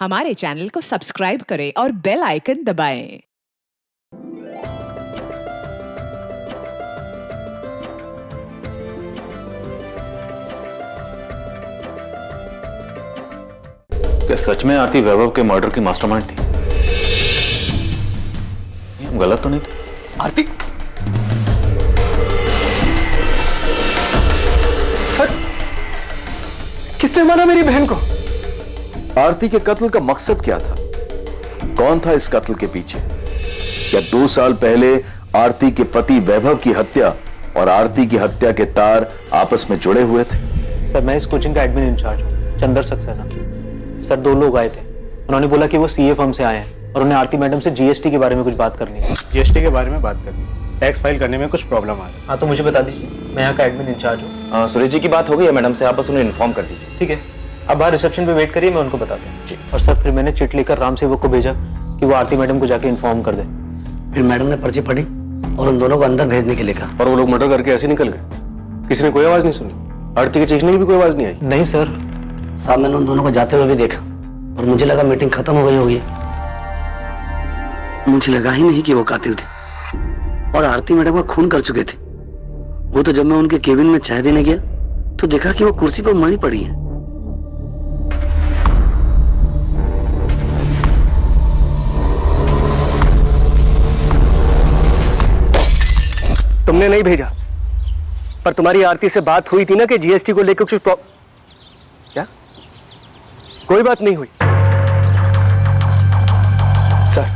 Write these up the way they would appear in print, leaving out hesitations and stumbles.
हमारे चैनल को सब्सक्राइब करें और बेल आइकन दबाएं। क्या सच में आरती वैभव के मर्डर की मास्टरमाइंड थी? ये गलत तो नहीं था? आरती सर, किसने मारा मेरी बहन को? आरती के कत्ल का मकसद क्या था? कौन था इस कत्ल के पीछे? क्या 2 साल पहले आरती के पति वैभव की हत्या और आरती की हत्या के तार आपस में जुड़े हुए थे? सर, मैं इस कोचिंग का एडमिन इंचार्ज हूँ, चंदर सक्सेना। सर, 2 लोग आए थे। उन्होंने बोला कि वो सीए फर्म से आए हैं और उन्हें आरती मैडम से जीएसटी के बारे में कुछ बात करनी है। जीएसटी के बारे में बात करनी है, टैक्स फाइल करने में कुछ प्रॉब्लम आ रहा है। हाँ, तो मुझे बता दीजिए, मैं यहाँ का एडमिन इंचार्ज हूँ। सुरेश जी की बात हो गई है मैडम से, आप बस उन्हें इन्फॉर्म कर दीजिए। ठीक है, अब बाहर रिसेप्शन पे वेट करिए, मैं उनको बताता हूँ। और सर, फिर मैंने चिट लेकर राम सेवक को भेजा कि वो आरती मैडम को जाके इन्फॉर्म कर दे। फिर मैडम ने पर्ची पढ़ी और उन दोनों को अंदर भेजने के लिए कहा। और वो लोग मर्डर करके ऐसे निकल गए, किसी ने कोई आवाज नहीं सुनी? आरती के चीखने की भी कोई आवाज नहीं आई? नहीं सर। साहब, मैंने उन दोनों को जाते हुए भी देखा और मुझे लगा मीटिंग खत्म हो गई होगी। मुझे लगा ही नहीं कि वो कातिल थे और आरती मैडम का खून कर चुके थे। वो तो जब मैं उनके केबिन में चाय देने गया तो देखा कि वो कुर्सी पर मरी पड़ी है। तुमने नहीं भेजा, पर तुम्हारी आरती से बात हुई थी ना कि जीएसटी को लेकर कुछ क्या? कोई बात नहीं हुई। सर,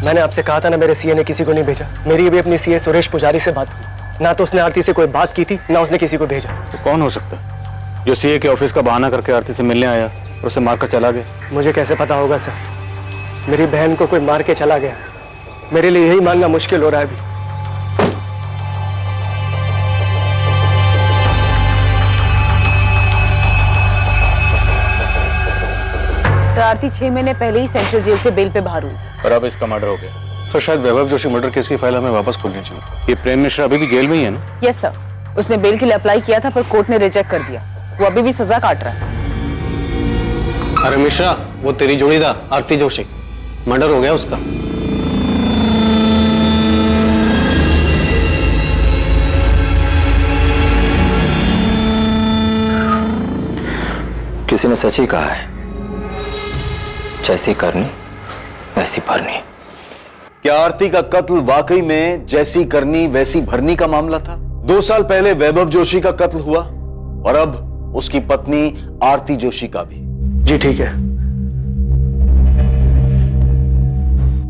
मैंने आपसे कहा था ना, मेरे सीए ने किसी को नहीं भेजा। मेरी भी अपनी सीए सुरेश पुजारी से बात हुई, ना तो उसने आरती से कोई बात की थी, ना उसने किसी को भेजा। तो कौन हो सकता है जो सीए के ऑफिस का बहाना करके आरती से मिलने आया और उसे मारकर चला गया? मुझे कैसे पता होगा सर? मेरी बहन को कोई मार के चला गया, मेरे लिए यही मानना मुश्किल हो रहा है अभी। तो आरती 6 महीने पहले ही सेंट्रल जेल से बेल पे बाहर हुई। और अब इसका मर्डर हो गया। सर, शायद वैभव जोशी मर्डर केस की फाइल हमें वापस खोलनी चाहिए। ये प्रेम मिश्रा अभी भी जेल में ही है ना? यस सर, उसने बेल के लिए अप्लाई किया था पर कोर्ट ने रिजेक्ट कर दिया। वो अभी भी सजा काट रहा है। अरे मिश्रा, वो तेरी जोड़ीदार आरती जोशी, मर्डर हो गया उसका। किसी ने सच ही कहा है, जैसी करनी वैसी भरनी। क्या आरती का कत्ल वाकई में जैसी करनी वैसी भरनी का मामला था? 2 साल पहले वैभव जोशी का कत्ल हुआ और अब उसकी पत्नी आरती जोशी का भी। जी ठीक है,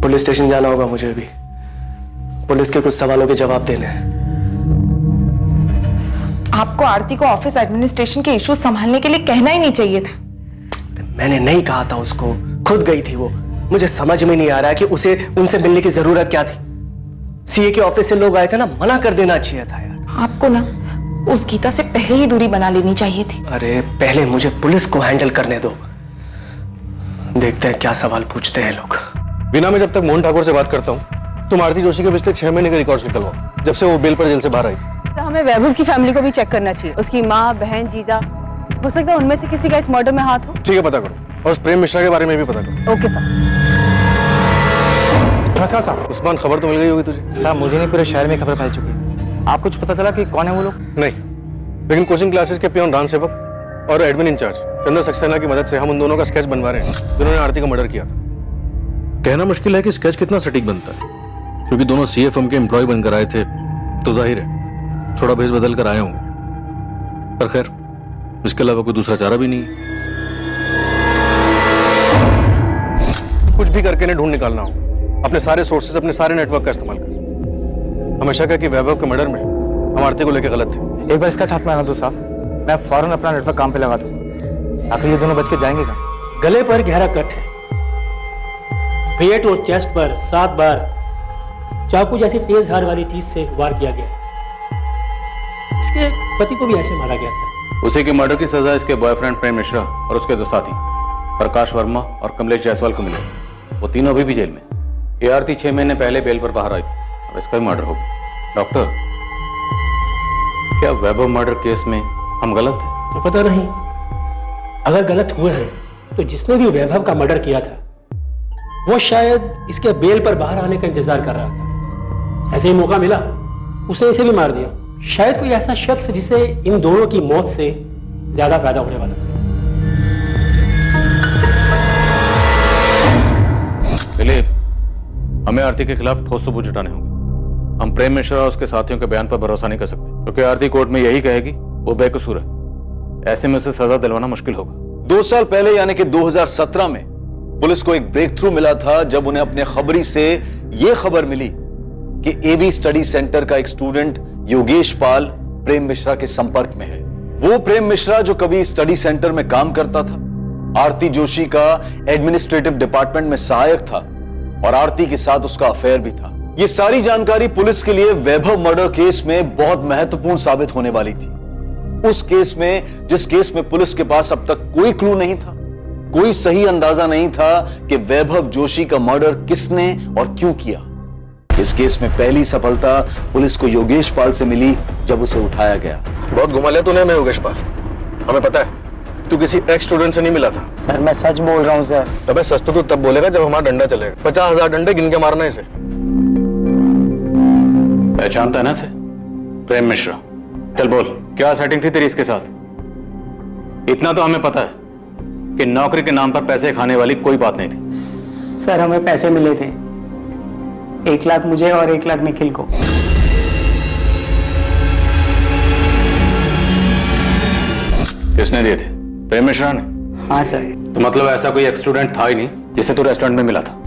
पुलिस स्टेशन जाना होगा मुझे अभी। पुलिस के कुछ सवालों के जवाब देने हैं। आपको आरती को ऑफिस एडमिनिस्ट्रेशन के इश्यूज संभालने के लिए कहना ही नहीं चाहिए था। मैंने नहीं कहा था उसको, खुद गई थी वो। मुझे समझ में नहीं आ रहा है कि उसे उनसे मिलने की जरूरत क्या थी। सीए के ऑफिस से लोग आए थे ना, मना कर देना चाहिए था यार। आपको ना उस गीता से पहले ही दूरी बना लेनी चाहिए थी। अरे पहले मुझे पुलिस को हैंडल करने दो, देखते हैं क्या सवाल पूछते हैं लोग। बिना मैं जब तक मोहन ठाकुर से बात करता हूँ, तुम आरती जोशी के पिछले 6 महीने के रिकॉर्ड्स निकलवाओ, जब से वो बेल पर जेल से बाहर आई थी। तो हमें वैभव की फैमिली को भी चेक करना चाहिए। उसकी माँ, बहन, जीजा, हो सकता है उनमें से किसी का इस मर्डर में हाथ हो। ठीक है, पता करो। और उस प्रेम मिश्रा के बारे में भी पता करो। Okay sir. नमस्कार साहब। उस्मान, खबर तो मिल गई होगी तुझे? साहब, मुझे नहीं, पूरे शहर में खबर फैल चुकी है। आपको कुछ पता चला कि कौन है वो लोग? नहीं, लेकिन कोचिंग क्लासेस के पियोन राम सेवक और एडमिन इंचार्ज चंदर सक्सेना की मदद से हम उन दोनों का स्केच बनवा रहे हैं जिन्होंने आरती का मर्डर किया था। कहना मुश्किल है कि स्केच कितना सटीक बनता है, क्योंकto दोनों सीए फर्म के एम्प्लॉय बनकर आए थे, तो जाहिर है थोड़ा भेस बदल कर आए होंगे। पर खैर, इसके अलावा कोई दूसरा चारा भी नहीं है। कुछ भी करके इन्हें ढूंढ निकालना हो, अपने सारे सोर्सेस, अपने सारे नेटवर्क का इस्तेमाल कर। हमेशा का कि वैभव के मर्डर में हम आरती को लेकर गलत थे। एक बार इसका छाप मारना दो साहब, मैं फौरन अपना नेटवर्क काम पे लगा दूँ। आखिर ये दोनों बच के जाएंगे कहाँ? गले पर गहरा कट है, पेट और चेस्ट पर 7 बार चाकू जैसी तेज धार वाली चीज से वार किया गया है। इसके पति को भी ऐसे मारा गया था। उसी के मर्डर की सजा इसके बॉयफ्रेंड प्रेम मिश्रा और उसके 2 साथी प्रकाश वर्मा और कमलेश जायसवाल को मिले। वो तीनों अभी भी जेल में। ये आरती 6 महीने पहले बेल पर बाहर आई थी, अब इसका भी मर्डर हो गया। डॉक्टर, क्या वैभव मर्डर केस में हम गलत थे? तो पता नहीं, अगर गलत हुए हैं तो जिसने भी वैभव का मर्डर किया था वो शायद इसके बेल पर बाहर आने का इंतजार कर रहा था। ऐसे ही मौका मिला उसने इसे भी मार दिया। शायद कोई ऐसा शख्स जिसे इन दोनों की मौत से ज्यादा फायदा होने वाला था। दिलीप, हमें आरती के खिलाफ ठोस सबूत जुटाने होंगे। हम प्रेम मिश्रा और उसके साथियों के बयान पर भरोसा नहीं कर सकते, क्योंकि आरती कोर्ट में यही कहेगी वो बेकसूर है। ऐसे में उसे सजा दिलवाना मुश्किल होगा। 2 साल पहले यानी कि 2017 में पुलिस को एक ब्रेक थ्रू मिला था, जब उन्हें अपने खबरी से यह खबर मिली कि एवी स्टडी सेंटर का एक स्टूडेंट योगेश पाल प्रेम मिश्रा के संपर्क में है। वो प्रेम मिश्रा जो कभी स्टडी सेंटर में काम करता था, आरती जोशी का एडमिनिस्ट्रेटिव डिपार्टमेंट में सहायक था और आरती के साथ उसका अफेयर भी था। ये सारी जानकारी पुलिस के लिए वैभव मर्डर केस में बहुत महत्वपूर्ण साबित होने वाली थी। उस केस में, जिस केस में पुलिस के पास अब तक कोई क्लू नहीं था, कोई सही अंदाजा नहीं था कि वैभव जोशी का मर्डर किसने और क्यों किया। इस केस में पहली सफलता पुलिस को योगेश पाल से मिली जब उसे उठाया गया। बहुत घुमा लिया तूने हमें योगेश पाल। हमें पता है तू किसी एक्स स्टूडेंट से नहीं मिला था। सर मैं सच बोल रहा हूँ सर। तबे सच तो तू तब बोलेगा जब हमारा डंडा चलेगा। 50,000 डंडे गिन के मारना इसे। पहचानता है ना इसे? प्रेम मिश्रा। चल बोल, क्या सेटिंग थी तेरी इसके साथ? इतना तो हमें पता है कि नौकरी के नाम पर पैसे खाने वाली कोई बात नहीं थी। सर हमें पैसे मिले थे, 1 लाख मुझे और 1 लाख निखिल को। किसने दिए थे? प्रेम मिश्रा ने? हाँ सर। तो मतलब ऐसा कोई एक्स स्टूडेंट था ही नहीं जिसे तू रेस्टोरेंट में मिला था?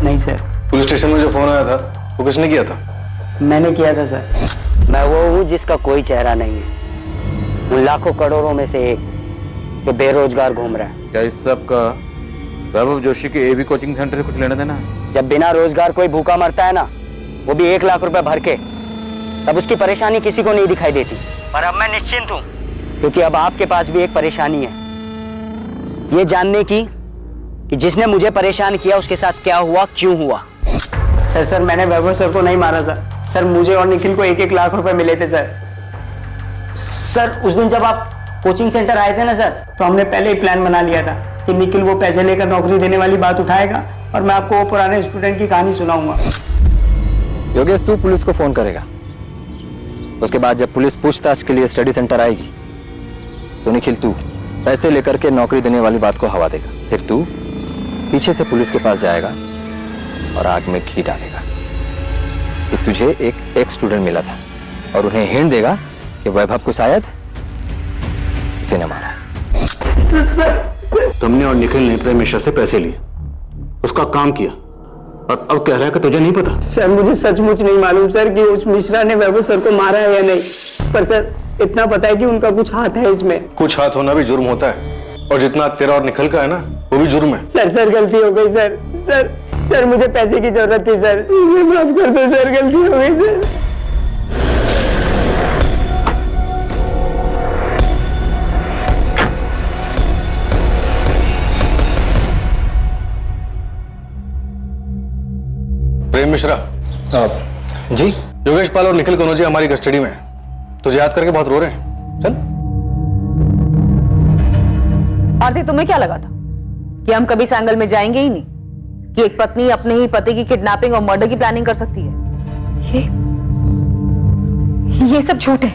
नहीं सर। पुलिस स्टेशन में जो फोन आया था वो किसने किया था? मैंने किया था सर। मैं वो हूँ जिसका कोई चेहरा नहीं है, उन लाखों करोड़ों में से एक जो बेरोजगार घूम रहा है। क्या इस सब का वैभव जोशी के एवी कोचिंग सेंटर से कुछ लेना देना है? जब बिना रोजगार कोई भूखा मरता है ना, वो भी 1 लाख रुपए भर के, तब उसकी परेशानी किसी को नहीं दिखाई देती। पर अब मैं निश्चिंत हूँ, क्योंकि अब आपके पास भी एक परेशानी है, ये जानने की कि जिसने मुझे परेशान किया उसके साथ क्या हुआ, क्यों हुआ। सर मैंने वैभव सर को नहीं मारा सर। सर मुझे और निखिल को 1-1 लाख रुपए मिले थे सर। सर उस दिन जब आप कोचिंग सेंटर आए थे ना सर, तो हमने पहले ही प्लान बना लिया था कि निखिल वो पैसे लेकर नौकरी देने वाली बात उठाएगा और मैं आपको वो पुराने स्टूडेंट की कहानी सुनाऊंगा। योगेश, तू पुलिस को फोन करेगा। उसके बाद जब पुलिस पूछताछ के लिए स्टडी सेंटर आएगी तो निखिल तू पैसे लेकर के नौकरी देने वाली बात को हवा देगा। फिर तू पीछे से पुलिस के पास जाएगा और आग में घी डालेगा कि तुझे एक एक्स स्टूडेंट मिला था और उन्हें हिंट देगा कि वैभव को शायद उसे न मारा। तुमने और निखिल ने प्रेम मिश्रा से पैसे लिए, उसका काम किया, और अब कह रहा है कि तुझे नहीं पता। सर मुझे सचमुच नहीं मालूम सर कि उस मिश्रा ने वैभव सर को मारा है या नहीं, पर सर इतना पता है कि उनका कुछ हाथ है इसमें। कुछ हाथ होना भी जुर्म होता है, और जितना तेरा और निखिल का है ना वो भी जुर्म है। सर गलती हो गई सर मुझे पैसे की जरूरत थी सर, मुझे माफ कर दो सर, गलती हो गई सर। प्रेम मिश्रा। जी योगेश पाल और निखिल कनौजिया हमारी कस्टडी में है। तुझे याद करके बहुत रो रहे हैं। चल। आरती, तुम्हें क्या लगा था कि हम कभी इस एंगल में जाएंगे ही नहीं, कि एक पत्नी अपने ही पति की किडनैपिंग और मर्डर की प्लानिंग कर सकती है? ये सब झूठ है,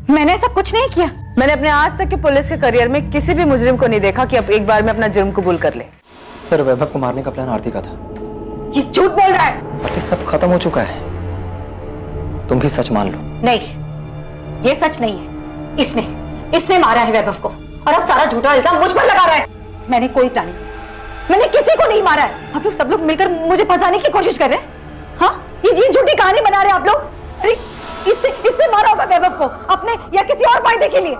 मैंने ऐसा कुछ नहीं किया। मैंने अपने आज तक के पुलिस के करियर में किसी भी मुजरिम को नहीं देखा कि अब एक बार में अपना जुर्म कबूल कर ले। सर, वैभव को मारने का प्लान आरती का था। ये झूठ बोल रहा है। आरती, सब खत्म हो चुका है, तुम भी सच मान लो। नहीं, ये सच नहीं है। इसने मारा है वैभव को, और अब सारा झूठा इल्जाम मुझ पर लगा रहा है। मैंने कोई प्लानिंग, मैंने किसी को नहीं मारा है। आप लोग सब लोग मिलकर मुझे फंसाने की कोशिश कर रहे हैं। हाँ, ये झूठी कहानी बना रहे हैं आप लोग। अरे इसने मारा होगा वैभव को अपने या किसी और फायदे के लिए।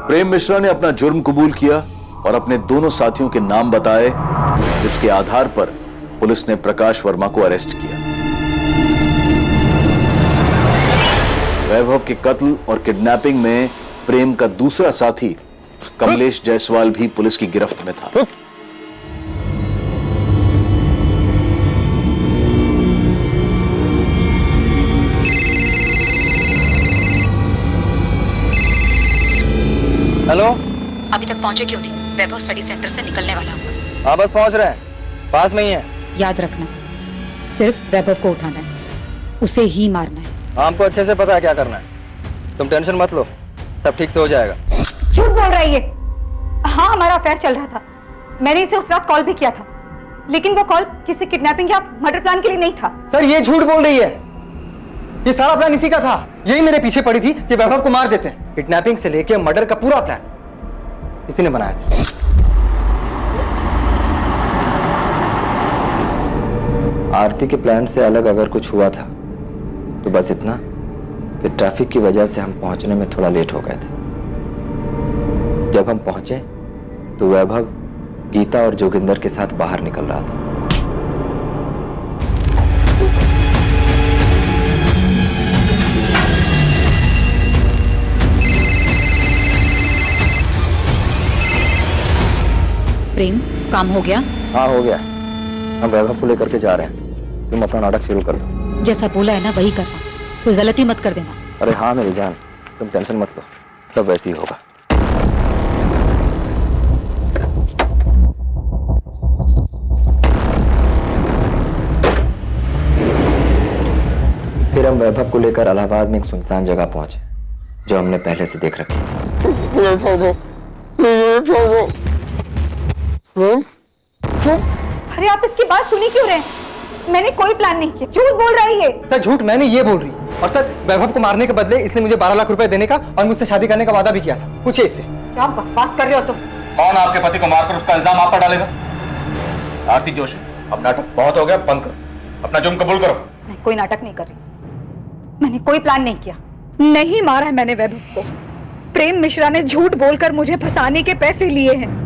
प्रेम मिश्रा ने अपना जुर्म कबूल किया और अपने दोनों साथियों के नाम बताए, जिसके आधार पर पुलिस ने प्रकाश वर्मा को अरेस्ट किया। वैभव के कत्ल और किडनैपिंग में प्रेम का दूसरा साथी कमलेश जायसवाल भी पुलिस की गिरफ्त में था। हेलो। अभी तक पहुंचे क्यों नहीं? वैभव स्टडी सेंटर से निकलने वाला होगा। हाँ बस पहुंच रहे हैं, पास में ही है। याद रखना, सिर्फ वैभव को उठाना है, उसे ही मारना है। हमको अच्छे से पता है क्या करना है, तुम टेंशन मत लो, सब ठीक से हो जाएगा। झूठ बोल रही है। हाँ, हमारा अफेयर चल रहा था, मैंने इसे उस रात कॉल भी किया था, लेकिन वो कॉल किसी किडनैपिंग या मर्डर प्लान के लिए नहीं था। सर ये झूठ बोल रही है, ये सारा प्लान इसी का था। यही मेरे पीछे पड़ी थी कि वैभव को मार देते हैं। किडनैपिंग से लेके मर्डर का पूरा प्लान इसी ने बनाया था। आरती के प्लान से अलग अगर कुछ हुआ था तो बस इतना कि ट्रैफिक की वजह से हम पहुंचने में थोड़ा लेट हो गए थे। जब हम पहुंचे तो वैभव गीता और जोगिंदर के साथ बाहर निकल रहा था। प्रेम, काम हो गया? हाँ हो गया, हम वैभव को लेकर के जा रहे हैं, तुम अपना नाटक शुरू कर दो। जैसा बोला है ना वही करना, कोई गलती मत कर देना। अरे हाँ मेरी जान, तुम टेंशन मत लो, सब वैसे ही होगा। फिर हम वैभव को लेकर इलाहाबाद में एक सुनसान जगह पहुंचे जो हमने पहले से देख रखी। अरे आप इसकी बात सुनी क्यों रहे? मैंने कोई प्लान नहीं किया, झूठ बोल रही है। सर झूठ मैंने ये बोल रही, और सर वैभव को मारने के बदले इसने मुझे 12 लाख रुपए देने का और मुझसे शादी करने का वादा भी किया था। पूछिए इससे। क्या बकवास कर रहे हो तुम? कौन आपके पति को मारकर उसका इल्जाम आप पर डालेगा? आरती जोशी, अब नाटक बहुत हो गया, बंद करो, अपना जुर्म कबूल करो। मैं कोई नाटक नहीं कर रही, मैंने कोई प्लान नहीं किया। नहीं मारा है मैंने वैभव को, प्रेम मिश्रा ने झूठ बोलकर मुझे फंसाने के पैसे लिए हैं।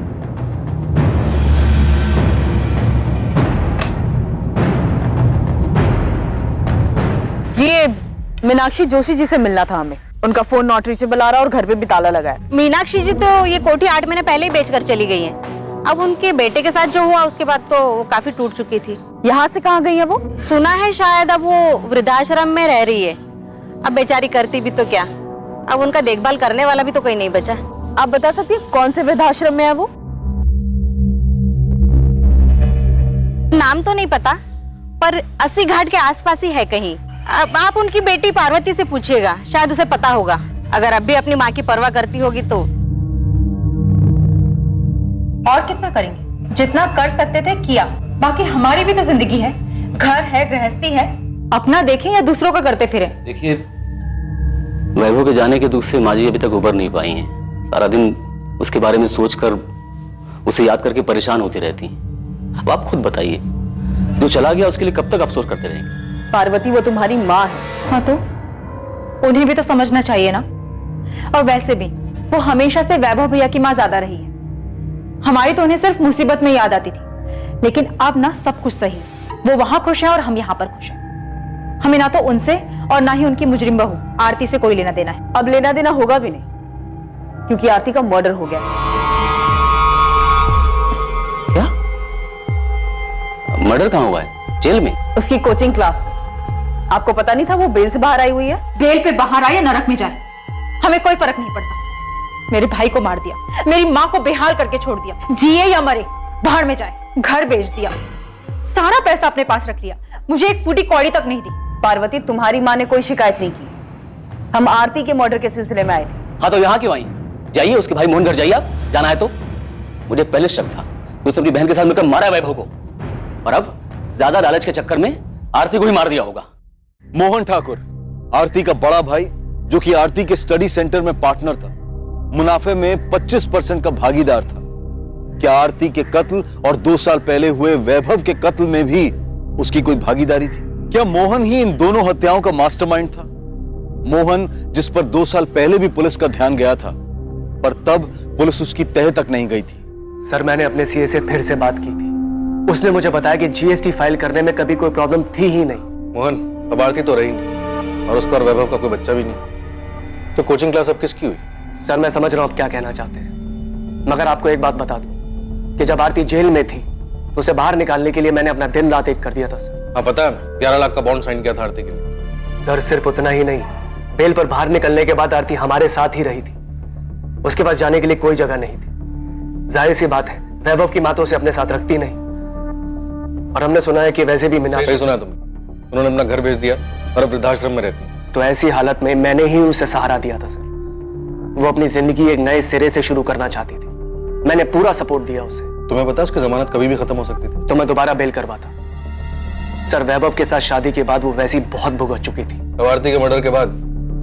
जी मीनाक्षी जोशी जी से मिलना था हमें, उनका फोन नॉट रीचेबल आ रहा और घर पे भी ताला लगा है। मीनाक्षी जी तो ये कोठी 8 महीने पहले ही बेचकर चली गई हैं। अब उनके बेटे के साथ जो हुआ उसके बाद तो वो काफी टूट चुकी थी। यहाँ से कहाँ गई है वो? सुना है शायद अब वो वृद्धाश्रम में रह रही है। अब बेचारी करती भी तो क्या, अब उनका देखभाल करने वाला भी तो कोई नहीं बचा। आप बता सकती हैं कौन से वृद्धाश्रम में है वो? नाम तो नहीं पता, पर 80 घाट के आसपास ही है कहीं। अब आप उनकी बेटी पार्वती से पूछिएगा, शायद उसे पता होगा। अगर अब भी अपनी माँ की परवाह करती होगी तो। और कितना करेंगे? जितना कर सकते थे किया, बाकी हमारी भी तो जिंदगी है, घर है, गृहस्थी है। अपना देखें या दूसरों का करते फिरे? देखिए, वैभव के जाने के दुख से माँ जी अभी तक उबर नहीं पाई हैं। सारा दिन उसके बारे में सोचकर, उसे याद करके परेशान होती रहती हैं। अब आप खुद बताइए, जो चला गया उसके लिए कब तक अफसोस करते रहेंगे? पार्वती वो तुम्हारी माँ है। हाँ तो उन्हें भी तो समझना चाहिए ना। और वैसे भी वो हमेशा से वैभव भैया की माँ ज्यादा रही है। हमारी तो उन्हें सिर्फ मुसीबत में याद आती थी, लेकिन अब ना सब कुछ सही है। वो वहां खुश है और हम यहाँ पर खुश हैं। हमें ना तो उनसे और ना ही उनकी मुजरिम बहू आरती से कोई लेना देना है। अब लेना देना होगा भी नहीं, क्योंकि आरती का मर्डर हो गया। क्या? मर्डर कहाँ हुआ है? जेल में? उसकी कोचिंग क्लास में। आपको पता नहीं था वो बेल से बाहर आई हुई है? बेल पे बाहर आए या नरक में जाए, हमें कोई फर्क नहीं पड़ता। मेरे भाई को मार दिया, मेरी माँ को बेहाल करके छोड़ दिया, जिए या मरे बाहर में जाए, घर बेच दिया, सारा पैसा अपने पास रख लिया, मुझे एक फूटी कौड़ी तक नहीं दी। पार्वती तुम्हारी माँ ने कोई शिकायत नहीं की, हम आरती के मर्डर के सिलसिले में आए थे। हाँ तो यहाँ क्यों आई? जाइए उसके भाई मोहन घर जाइए, आप जाना है तो। मुझे पहले शक था कि उसने अपनी बहन के साथ मिलकर मारा है वैभव को, और अब ज्यादा लालच के चक्कर में आरती को ही मार दिया होगा। मोहन ठाकुर, आरती का बड़ा भाई, जो कि आरती के स्टडी सेंटर में पार्टनर था, मुनाफे में 25% का भागीदार था। क्या आरती के कत्ल और 2 साल पहले हुए वैभव के कत्ल में भी उसकी कोई भागीदारी थी? क्या मोहन ही इन दोनों हत्याओं का मास्टरमाइंड था? मोहन, जिस पर 2 साल पहले भी पुलिस का ध्यान गया था, पर तब पुलिस उसकी तह तक नहीं गई थी। सर मैंने अपने सीए से फिर से बात की थी, उसने मुझे बताया कि जीएसटी फाइल करने में कभी कोई प्रॉब्लम थी ही नहीं। मोहन, अब आरती तो रही नहीं और उसका और वैभव का कोई बच्चा भी नहीं, तो कोचिंग क्लास अब किसकी हुई? सर मैं समझ रहा हूं आप क्या कहना चाहते हैं, मगर आपको एक बात बता दूं कि जब आरती जेल में थी तो उसे बाहर निकालने के लिए मैंने अपना दिन रात एक कर दिया था सर। हाँ पता है, 11 लाख का बॉन्ड साइन किया था आरती के लिए। सर सिर्फ उतना ही नहीं, बेल पर बाहर निकलने के बाद आरती हमारे साथ ही रही थी, उसके पास जाने के लिए कोई जगह नहीं थी। जाहिर सी बात है, वैभव की माँ तो उसे अपने साथ रखती नहीं, और हमने सुना है कि वैसे भी मीना। सही सुना तुमने, उन्होंने अपना घर बेच दिया और अब वृद्धाश्रम में रहती है। तो ऐसी हालत में मैंने ही उसे सहारा दिया था सर। वो अपनी जिंदगी एक नए सिरे से शुरू करना चाहती थी, मैंने पूरा सपोर्ट दिया उसे। तुम्हें पता उसकी जमानत कभी भी खत्म हो सकती थी। तो मैं दोबारा बेल करवाता। सर, वैभव के साथ शादी के बाद वो वैसी बहुत भुगत चुकी थी। अब आरती के मर्डर के बाद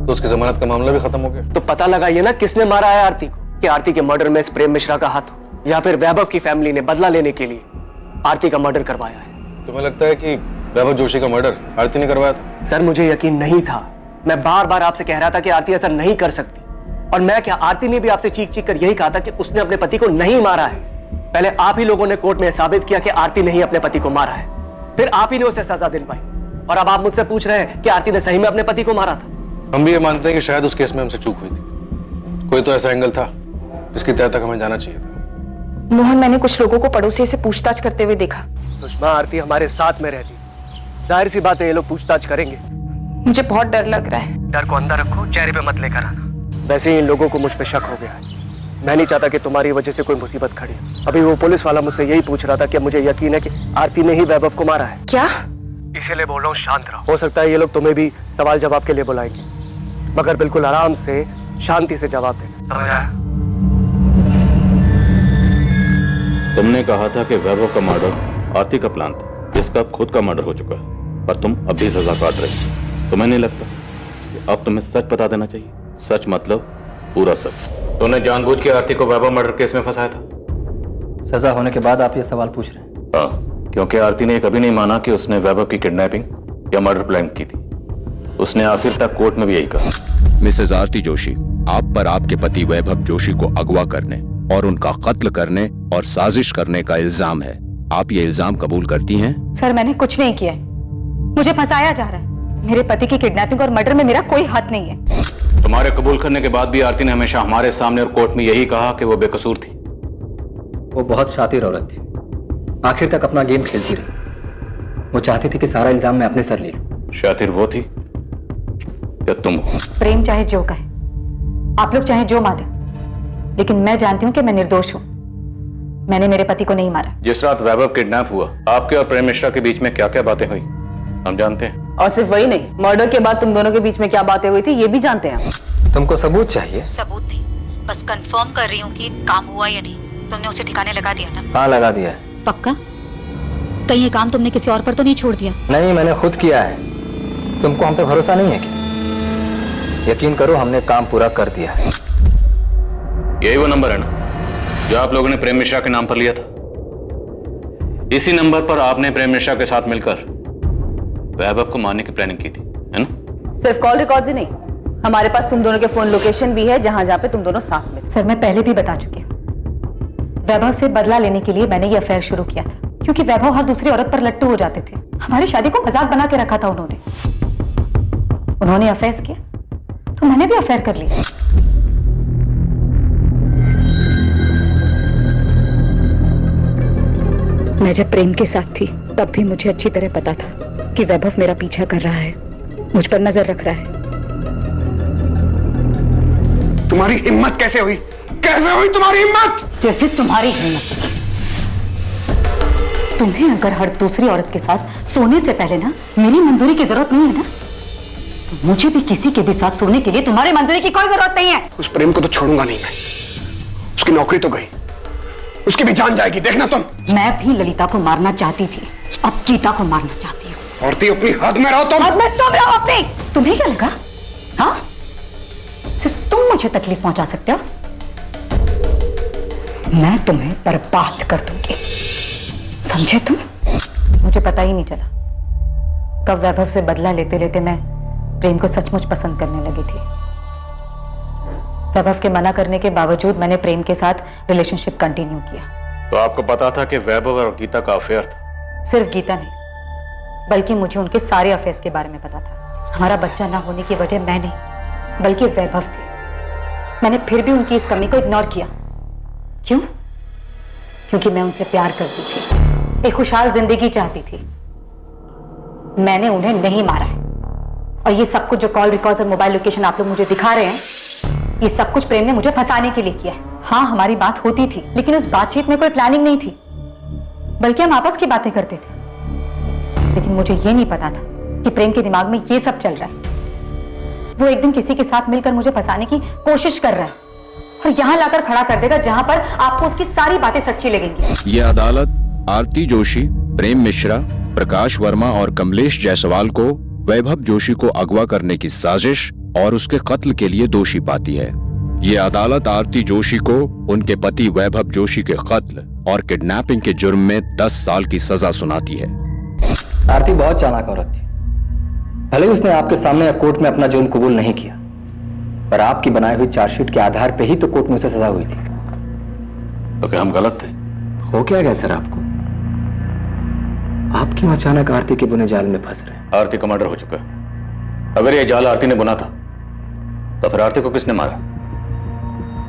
तो उसकी जमानत का मामला भी खत्म हो गया। तो पता लगाइए ना किसने मारा है आरती को, कि आरती के मर्डर में प्रेम मिश्रा का हाथ हो, या फिर वैभव की फैमिली ने बदला लेने के लिए आरती का मर्डर करवाया है। तुम्हें लगता है कि वैभव जोशी का मर्डर आरती ने करवाया था? सर, मुझे यकीन नहीं था। मैं बार बार आपसे कह रहा था कि आरती ऐसा नहीं कर सकती, और मैं क्या, आरती ने भी आपसे चीख चीख कर यही कहा था कि उसने अपने पति को नहीं मारा है। पहले आप ही लोगों ने कोर्ट में साबित किया कि आरती ने ही अपने पति को मारा है, फिर आप ही ने उसे सजा दिलवाई, और अब आप मुझसे पूछ रहे हैं कि आरती ने सही में अपने पति को मारा था। हम भी ये मानते हैं कि शायद उस केस में हमसे चूक हुई थी। कोई तो ऐसा एंगल था जिसकी तह तक हमें जाना चाहिए था। मोहन, मैंने कुछ लोगों को पड़ोसी से पूछताछ करते हुए देखा। सुषमा, आरती हमारे साथ में रहती, जाहिर सी बात है ये लोग पूछताछ करेंगे। मुझे बहुत डर लग रहा है। डर को अंदर रखो, चेहरे पे मत लेकर आना। वैसे ही इन लोगों को मुझ पे शक हो गया है। मैं नहीं चाहता कि तुम्हारी वजह से कोई मुसीबत खड़ी। अभी वो पुलिस वाला मुझसे यही पूछ रहा था कि मुझे यकीन है कि आरती ने ही वैभव को मारा है। क्या? इसीलिए बोल रहा हूँ, शांत रहो। हो सकता है ये लोग तुम्हें भी सवाल जवाब के लिए बुलाएंगे, मगर बिल्कुल आराम से, शांति से जवाब देना, समझ आया? तुमने कहा था कि वैभव का मर्डर आरती का प्लान था, जिसका अब खुद का मर्डर हो चुका है, पर तुम अब भी सजा काट रहे हो। तुम्हें नहीं लगता कि अब तुम्हें सच बता देना चाहिए? सच मतलब पूरा सच। तुमने जानबूझ के आरती को वैभव मर्डर केस में फंसाया था? सजा होने के बाद आप ये सवाल पूछ रहे हैं? हाँ, क्योंकि आरती ने कभी नहीं माना कि उसने वैभव की किडनैपिंग या मर्डर प्लान की थी। उसने आखिर तक कोर्ट में भी यही कहा। मिसेज आरती जोशी, आप पर आपके पति वैभव जोशी को अगवा करने और उनका कत्ल करने और साजिश करने का इल्जाम है। आप ये इल्जाम कबूल करती हैं? सर, मैंने कुछ नहीं किया है, मुझे फंसाया जा रहा है। मेरे पति की किडनैपिंग और मर्डर में मेरा कोई हाथ नहीं है। तुम्हारे कबूल करने के बाद भी आरती ने हमेशा हमारे सामने और कोर्ट में यही कहा कि वो बेकसूर थी। वो बहुत शातिर औरत थी, आखिर तक अपना गेम खेलती रही। वो चाहती थी कि सारा इल्जाम मैं अपने सर ले लूं। शातिर वो थी या तुम हो? प्रेम चाहे जो कहे, आप लोग चाहे जो माने, लेकिन मैं जानती हूँ कि मैं निर्दोष हूँ। मैंने मेरे पति को नहीं मारा। जिस रात वैभव किडनैप हुआ, आपके और प्रेम मिश्रा के बीच में क्या क्या बातें हुई हम जानते हैं। और सिर्फ वही नहीं, मर्डर के बाद तुम दोनों के बीच में क्या बातें हुई थी ये भी जानते हैं। तुमको सबूत चाहिए? सबूत नहीं, बस कंफर्म कर रही हूँ कि काम हुआ या नहीं। तुमने उसे ठिकाने लगा दिया ना? हाँ, लगा दिया है। पक्का? कहीं ये काम तुमने किसी और पर तो नहीं छोड़ दिया? नहीं, मैंने खुद किया है। तुमको हम पे भरोसा नहीं है क्या? यकीन करो, हमने काम पूरा कर दिया है। यही वो नंबर है ना जो आप लोगों ने प्रेम मिश्रा के नाम पर लिया था? इसी नंबर पर आपने प्रेम मिश्रा के साथ मिलकर वैभव को मारने की प्लानिंग की थी, है ना? सिर्फ कॉल रिकॉर्ड्स ही नहीं, हमारे पास तुम दोनों के फोन लोकेशन भी है जहां जहां पे तुम दोनों साथ में। सर, मैं पहले भी बता चुकी हूँ, वैभव से बदला लेने के लिए मैंने ये अफेयर शुरू किया था, क्योंकि वैभव हर दूसरी औरत पर लट्टू हो जाते थे। हमारी शादी को मजाक बना के रखा था उन्होंने अफेयर किया तो मैंने भी अफेयर कर लिया। मैं जब प्रेम के साथ थी तब भी मुझे अच्छी तरह पता था कि वैभव मेरा पीछा कर रहा है, मुझ पर नजर रख रहा है। तुम्हारी हिम्मत कैसे हुई? कैसे हुई तुम्हारी हिम्मत? जैसे तुम्हारी हिम्मत। तुम्हें अगर हर दूसरी औरत के साथ सोने से पहले ना मेरी मंजूरी की जरूरत नहीं है ना, तो मुझे भी किसी के भी साथ सोने के लिए तुम्हारी मंजूरी की कोई जरूरत नहीं है। उस प्रेम को तो छोड़ूंगा नहीं मैं। उसकी नौकरी तो गई, उसकी भी जान जाएगी, देखना तुम। मैं भी ललिता को मारना चाहती थी, अब गीता को मारना चाहती हूँ। औरती अपनी हद में रहो तुम। हद में तुम रहो अपनी। तुम्हें क्या लगा? हाँ, सिर्फ तुम मुझे तकलीफ पहुंचा सकते हो? मैं तुम्हें बर्बाद कर दूंगी, समझे तुम? मुझे पता ही नहीं चला कब वैभव से बदला लेते लेते मैं प्रेम को सचमुच पसंद करने लगी थी। वैभव के मना करने के बावजूद मैंने प्रेम के साथ रिलेशनशिप कंटिन्यू किया। तो आपको पता था कि वैभव और गीता का अफेयर था? सिर्फ गीता नहीं, बल्कि मुझे उनके सारे अफेयर्स के बारे में पता था। हमारा बच्चा ना होने की वजह मैं नहीं बल्कि वैभव थे। मैंने फिर भी उनकी इस कमी को इग्नोर किया। क्यों? क्योंकि मैं उनसे प्यार करती थी, एक खुशहाल जिंदगी चाहती थी। मैंने उन्हें नहीं मारा है, और ये सब कुछ जो कॉल रिकॉर्ड्स और मोबाइल लोकेशन आप लोग मुझे दिखा रहे हैं, ये सब कुछ प्रेम ने मुझे फंसाने के लिए किया है। हाँ, हमारी बात होती थी, लेकिन उस बातचीत में कोई प्लानिंग नहीं थी, बल्कि हम आपस की बातें करते थे। लेकिन मुझे ये नहीं पता था कि प्रेम के दिमाग में ये सब चल रहा है। वो एक दिन किसी के साथ मिलकर मुझे फंसाने की कोशिश कर रहा है और यहाँ लाकर खड़ा कर देगा जहाँ पर आपको उसकी सारी बातें सच्ची लगेंगी। ये अदालत आरती जोशी, प्रेम मिश्रा, प्रकाश वर्मा और कमलेश जायसवाल को वैभव जोशी को अगवा करने की साजिश और उसके कत्ल के लिए दोषी पाती है। ये अदालत आरती जोशी को उनके पति वैभव जोशी के कत्ल और किडनैपिंग के जुर्म में 10 साल की सजा सुनाती है। आरती बहुत चालाक औरत थी। भले ही उसने आपके सामने या कोर्ट में अपना जुर्म कबूल नहीं किया, पर आपकी बनाई हुई चार्जशीट के आधार पर ही तो कोर्ट में उसे सजा हुई थी। तो क्या हम गलत थे? हो क्या गया सर आपको? आप क्यों अचानक आरती के बुने जाल में फंस रहे हैं? आरती का मर्डर हो चुका है। अगर ये जाल आरती ने बुना था तो फिर आरती को किसने मारा?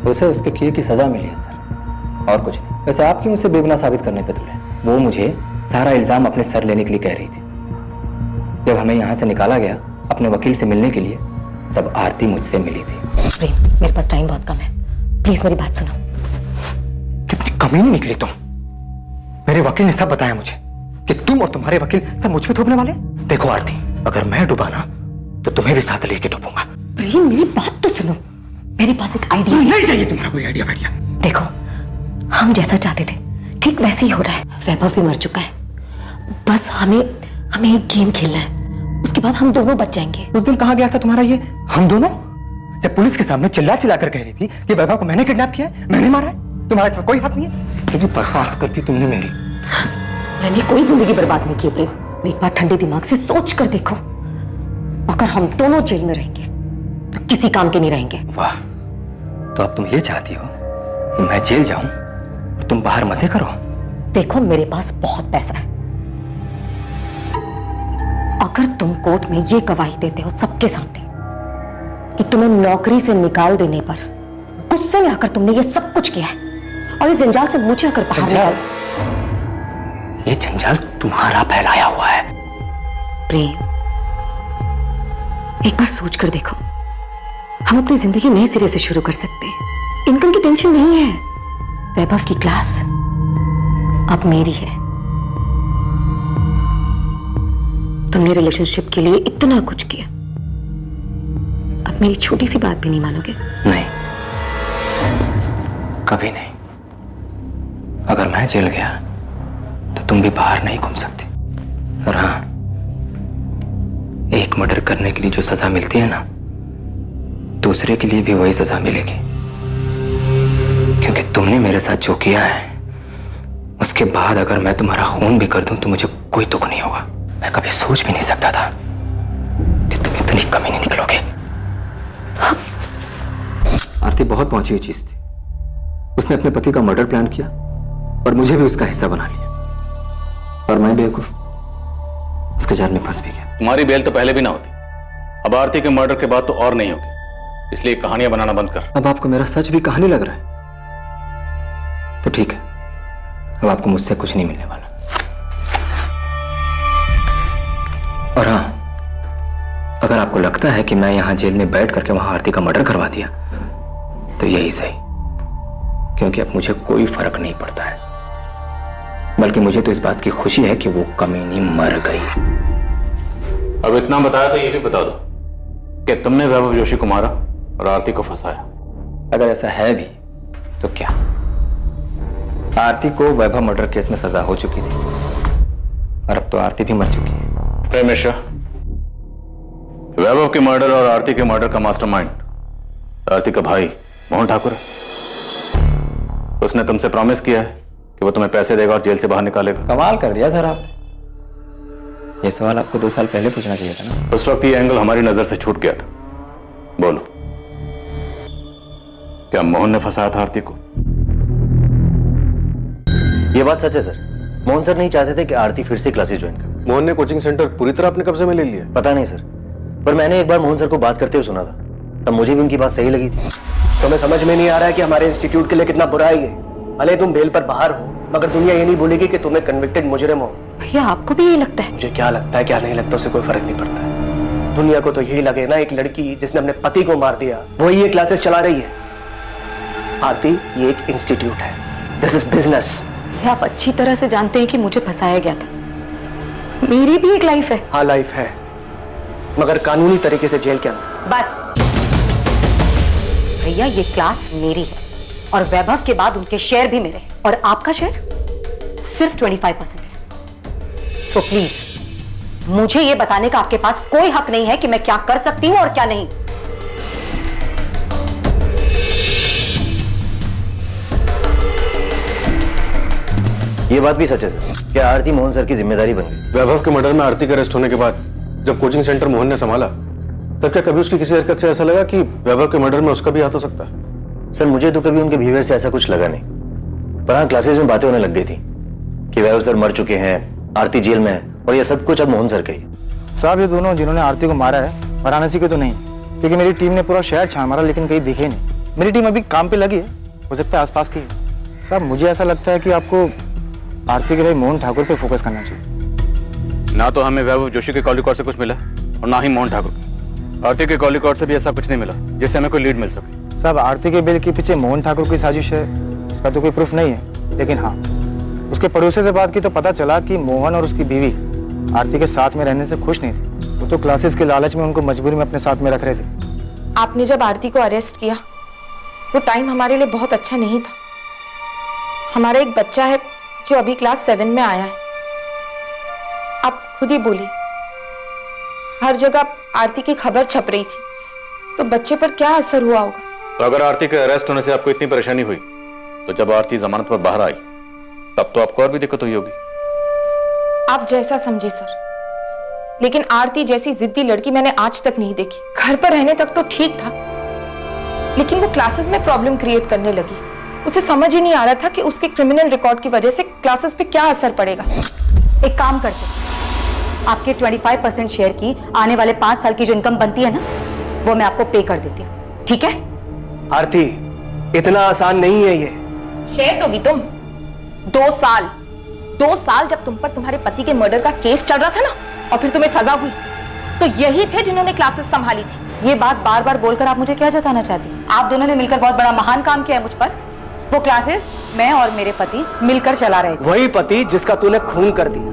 उसे उसके किए की सजा मिली है सर, और कुछ नहीं। वैसे आप क्यों उसे बेगुनाह साबित करने पे तुले? वो मुझे सारा इल्जाम अपने सर लेने के लिए कह रही थी। जब हमें यहाँ से निकाला गया अपने वकील से मिलने के लिए, तब आरती मुझसे मिली थी। प्रेम, मेरे पास टाइम बहुत कम है, प्लीज मेरी बात सुनो। कितनी कमीनी निकली तुम। मेरे वकील ने सब बताया मुझे कि तुम और तुम्हारे वकील सब मुझ पे थोपने वाले। देखो आरती, अगर मैं डूबा ना तो तुम्हें भी साथ लेके डूबूंगा। प्रेम, मेरी बात तो सुनो। मेरे पास एक आइडिया है। नहीं चाहिए तुम्हारा कोई आइडिया। देखो, हम जैसा चाहते थे ठीक वैसे ही हो रहा है। वैभव भी मर चुका है, बस हमें एक गेम खेलना है, उसके बाद हम दोनों बच जाएंगे। उस दिन कहा गया था तुम्हारा ये हम दोनों, जब पुलिस के सामने चिल्ला कर कह रही थी कि वैभव को मैंने किडनैप किया है, मैंने मारा है, तुम्हारा इसमें कोई हाथ नहीं है। जिंदगी बर्बाद कर दी तुमने मेरी। मैंने कोई जिंदगी बर्बाद नहीं की प्रेम। एक बार ठंडे दिमाग से सोच कर देखो, अगर हम दोनों जेल में रहेंगे तो किसी काम के नहीं रहेंगे। वाह, तो अब तुम ये चाहती हो कि मैं जेल जाऊं और तुम बाहर मजे करो? देखो, मेरे पास बहुत पैसा है। अगर तुम कोर्ट में ये गवाही देते हो सबके सामने कि तुम्हें नौकरी से निकाल देने पर गुस्से में आकर तुमने ये सब कुछ किया है और इस जंजाल से मुझे आकर बाहर निकाल। ये जंजाल तुम्हारा फैलाया हुआ है। प्रेम, एक बार सोच कर देखो, हम अपनी जिंदगी नए सिरे से शुरू कर सकते हैं। इनकम की टेंशन नहीं है। वैभव की क्लास अब मेरी है। तुमने रिलेशनशिप के लिए इतना कुछ किया, अब मेरी छोटी सी बात भी नहीं मानोगे? नहीं, कभी नहीं। अगर मैं जेल गया तो तुम भी बाहर नहीं घूम सकती। और हाँ, एक मर्डर करने के लिए जो सजा मिलती है ना, दूसरे के लिए भी वही सजा मिलेगी। क्योंकि तुमने मेरे साथ जो किया है, उसके बाद अगर मैं तुम्हारा खून भी कर दूं तो मुझे कोई दुख नहीं होगा। मैं कभी सोच भी नहीं सकता था कि तुम इतनी कमीनी निकलोगे। आरती बहुत पहुंची हुई चीज थी। उसने अपने पति का मर्डर प्लान किया और मुझे भी उसका हिस्सा बना लिया, और मैं बेवकूफ उसके जाल में फंस भी गया। तुम्हारी बेल तो पहले भी ना होती, अब आरती के मर्डर के बाद तो और नहीं होगी, इसलिए कहानियां बनाना बंद कर। अब आपको मेरा सच भी कहानी लग रहा है? तो ठीक है, अब आपको मुझसे कुछ नहीं मिलने वाला। और हाँ, अगर आपको लगता है कि मैं यहां जेल में बैठ करके वहां आरती का मर्डर करवा दिया तो यही सही, क्योंकि अब मुझे कोई फर्क नहीं पड़ता है। बल्कि मुझे तो इस बात की खुशी है कि वो कमीनी मर गई। अब इतना बताया तो ये भी बता दो कि तुमने वैभव जोशी को मारा और आरती को फंसाया। अगर ऐसा है भी तो क्या? आरती को वैभव मर्डर केस में सजा हो चुकी थी और अब तो आरती भी मर चुकी है। प्रेम मिश्रा, वैभव के मर्डर और आरती के मर्डर का मास्टरमाइंड आरती का भाई मोहन ठाकुर है। उसने तुमसे प्रॉमिस किया है कि वो तुम्हें पैसे देगा और जेल से बाहर निकालेगा। कमाल कर दिया सर आपने। ये सवाल आपको 2 साल पहले पूछना चाहिए था ना। उस वक्त ये एंगल हमारी नजर से छूट गया था। बोलो, क्या मोहन ने फंसाया था आरती को? ये बात सच है सर। मोहन सर नहीं चाहते थे कि आरती फिर से क्लासेस ज्वाइन करे। मोहन ने कोचिंग सेंटर पूरी तरह अपने कब्जे में ले लिया? पता नहीं सर, पर मैंने एक बार मोहन सर को बात करते हुए सुना था, तब मुझे भी उनकी बात सही लगी थी। तुम्हें समझ में नहीं आ रहा है कि हमारे इंस्टीट्यूट के लिए कितना बुरा है ये? भले तुम बेल पर बाहर हो, मगर दुनिया ये नहीं बोलेगी कि तुम्हें कन्विक्टेड मुजरिम हो। भैया, आपको भी ये लगता है? मुझे क्या लगता है क्या नहीं लगता उससे कोई फर्क नहीं पड़ता है। दुनिया को तो यही लगे ना, एक लड़की जिसने अपने पति को मार दिया वो ये क्लासेस चला रही है। आरती, ये एक इंस्टीट्यूट है, दिस इज बिजनेस। आप अच्छी तरह से जानते हैं कि मुझे फंसाया गया था। मेरी भी एक लाइफ है। हाँ लाइफ है, मगर कानूनी तरीके से जेल के अंदर। बस भैया, ये क्लास मेरी है और वैभव के बाद उनके शेयर भी मेरे हैं और आपका शेयर सिर्फ 25% है। सो प्लीज मुझे ये बताने का आपके पास कोई हक नहीं है कि मैं क्या कर सकती हूं और क्या नहीं। ये बात भी सच है सर, क्या आरती मोहन सर की जिम्मेदारी बन गई? वैभव के मर्डर में आरती के अरेस्ट होने के बाद जब कोचिंग सेंटर मोहन ने संभाला, तब क्या कभी उसकी किसी हरकत से ऐसा लगा कि वैभव के मर्डर में उसका भी हाथ हो सकता है? सर मुझे तो कभी उनके बिहेवियर से ऐसा कुछ लगा नहीं, पर हाँ क्लासेस में बातें होने लग गई थी कि वैभव सर मर चुके हैं, आरती जेल में है और ये सब कुछ अब मोहन सर का ही। साहब ये दोनों जिन्होंने आरती को मारा है वाराणसी के तो नहीं, क्योंकि मेरी टीम ने पूरा शहर छान मारा लेकिन कहीं दिखे नहीं। मेरी टीम अभी काम पे लगी है, हो सकता है आसपास की है। साहब मुझे ऐसा लगता है कि आपको आरती के भाई मोहन ठाकुर पे फोकस करना चाहिए। ना तो हमें वैभव जोशी के कॉल रिकॉर्ड से कुछ मिला और ना ही मोहन ठाकुर। आरती के कॉल रिकॉर्ड से भी ऐसा कुछ नहीं मिला जिससे हमें कोई लीड मिल सके। साहब आरती के बिल के पीछे मोहन ठाकुर की साजिश है, उसका तो कोई प्रूफ नहीं है, लेकिन हाँ उसके पड़ोसी से बात की तो पता चला कि मोहन और उसकी बीवी आरती के साथ में रहने से खुश नहीं थे। वो तो क्लासेस के लालच में उनको मजबूरी में अपने साथ में रख रहे थे। आपने जब आरती को अरेस्ट किया वो टाइम हमारे लिए बहुत अच्छा नहीं था। हमारा एक बच्चा है जो अभी क्लास 7 में आया है। आप खुद ही बोली, हर जगह आरती की खबर छप रही थी, तो बच्चे पर क्या असर हुआ होगा। तो अगर आरती के अरेस्ट होने से आपको इतनी परेशानी हुई, तो जब आरती जमानत पर बाहर आई तब तो आपको और भी दिक्कत हुई होगी। आप जैसा समझे सर, लेकिन आरती जैसी जिद्दी लड़की मैंने आज तक नहीं देखी। घर पर रहने तक तो ठीक था, लेकिन वो क्लासेस में प्रॉब्लम क्रिएट करने लगी। उसे समझ ही नहीं आ रहा था कि उसके क्रिमिनल रिकॉर्ड की वजह से क्लासेस पे क्या असर पड़ेगा। एक काम करते, आपके 25% शेयर की आने वाले 5 साल की जो इनकम बनती है ना, वो मैं आपको पे कर देती हूँ, ठीक है? आरती, इतना आसान नहीं है ये। शेयर दोगी तुम? 2 साल जब तुम पर तुम्हारे पति के मर्डर का केस चल रहा था ना, और फिर तुम्हें सजा हुई, तो यही थे जिन्होंने क्लासेस संभाली थी। ये बात बार बार बोलकर आप मुझे क्या जताना चाहती? आप दोनों ने मिलकर बहुत बड़ा महान काम किया है मुझ पर। वो क्लासेस मैं और मेरे पति मिलकर चला रहे थे। वही पति जिसका तूने खून कर दिया।